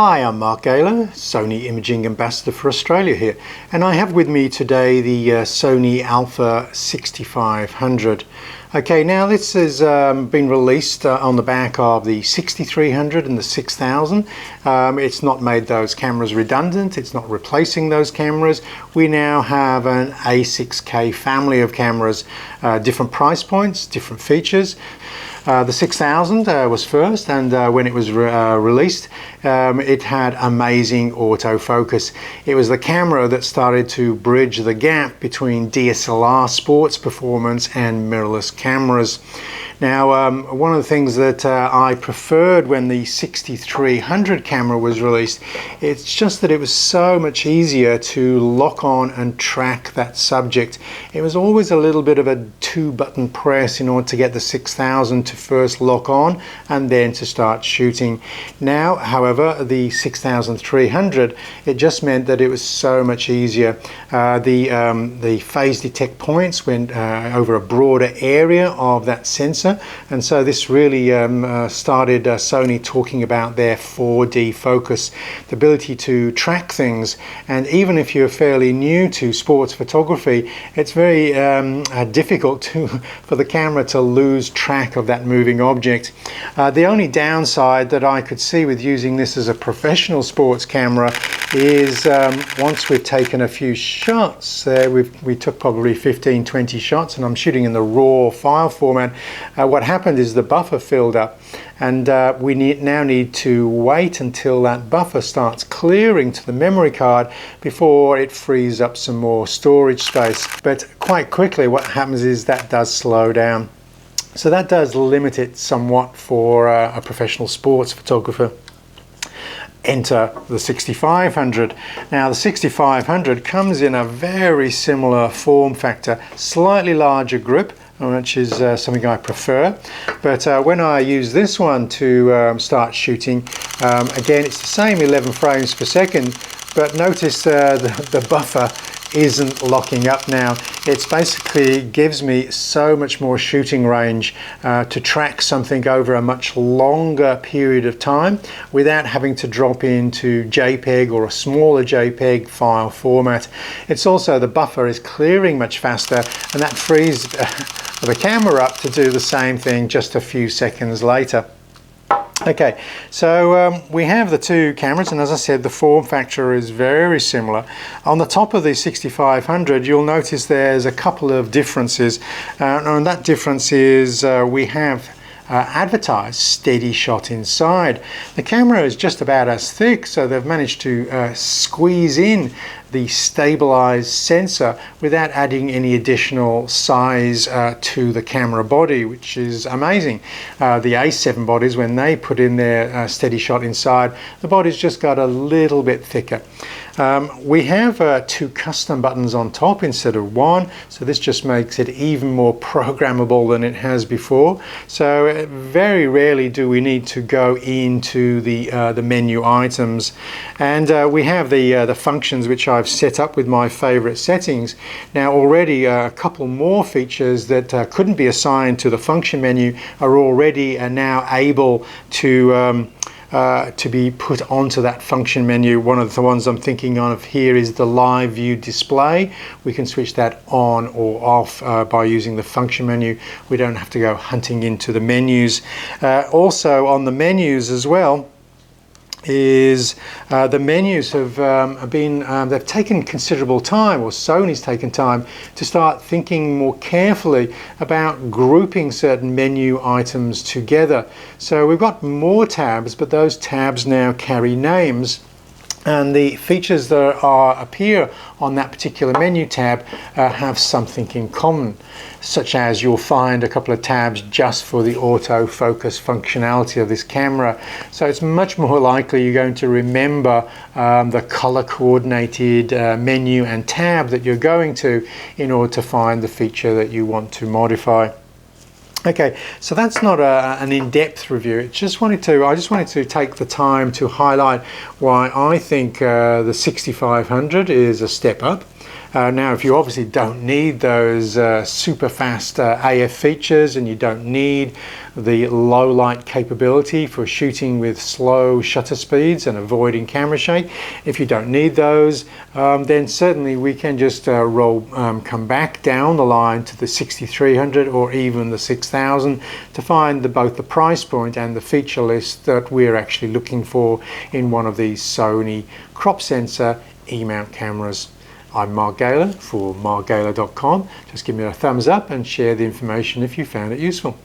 Hi, I'm Mark Gaylor, Sony Imaging Ambassador for Australia here, and I have with me today the Sony Alpha 6500. Okay, now this has been released on the back of the 6300 and the 6000. It's not made those cameras redundant, it's not replacing those cameras. We now have an A6K family of cameras, different price points, different features. The 6000 was first, and when it was released, it had amazing autofocus. It was the camera that started to bridge the gap between DSLR sports performance and mirrorless cameras. Now, one of the things that I preferred when the 6300 camera was released, it's just that it was so much easier to lock on and track that subject. It was always a little bit of a two-button press in order to get the 6000 to first lock on and then to start shooting. Now, however, the 6300, it just meant that it was so much easier. The phase detect points went over a broader area of that sensor. And so this really started Sony talking about their 4D focus, the ability to track things. And even if you're fairly new to sports photography, it's very difficult for the camera to lose track of that moving object. The only downside that I could see with using this as a professional sports camera is once we've taken a few shots, we took probably 15-20 shots, and I'm shooting in the raw file format. What happened is the buffer filled up, and we now need to wait until that buffer starts clearing to the memory card before it frees up some more storage space. But quite quickly what happens is that does slow down. So that does limit it somewhat for a professional sports photographer. Enter the 6500. Now the 6500 comes in a very similar form factor, slightly larger grip, which is something I prefer. But when I use this one to start shooting, again it's the same 11 frames per second, but notice the buffer isn't locking up now. It basically gives me so much more shooting range to track something over a much longer period of time without having to drop into JPEG or a smaller JPEG file format. It's also, the buffer is clearing much faster, and that frees the camera up to do the same thing just a few seconds later. Okay, so we have the two cameras, and as I said, the form factor is very similar. On the top of the 6500, you'll notice there's a couple of differences, and that difference is we have advertised steady shot inside. The camera is just about as thick, so they've managed to squeeze in the stabilized sensor without adding any additional size to the camera body, which is amazing. The A7 bodies, when they put in their steady shot inside, the body's just got a little bit thicker. We have two custom buttons on top instead of one, so this just makes it even more programmable than it has before. So very rarely do we need to go into the menu items, and we have the functions which I've set up with my favorite settings. Now already a couple more features that couldn't be assigned to the function menu are already now able to be put onto that function menu. One of the ones I'm thinking of here is the live view display. We can switch that on or off by using the function menu. We don't have to go hunting into the menus. Also on the menus as well is the menus have they've taken considerable time, or Sony's taken time to start thinking more carefully about grouping certain menu items together. So we've got more tabs, but those tabs now carry names, and the features that appear on that particular menu tab have something in common, such as you'll find a couple of tabs just for the autofocus functionality of this camera. So it's much more likely you're going to remember the color coordinated menu and tab that you're going to in order to find the feature that you want to modify. Okay, so that's not an in-depth review. I just wanted to take the time to highlight why I think the 6500 is a step up. Now, if you obviously don't need those super fast AF features, and you don't need the low light capability for shooting with slow shutter speeds and avoiding camera shake, if you don't need those, then certainly we can just come back down the line to the 6300 or even the 6000 to find both the price point and the feature list that we're actually looking for in one of these Sony crop sensor E-mount cameras. I'm Mark Galen for markgaler.com. Just give me a thumbs up and share the information if you found it useful.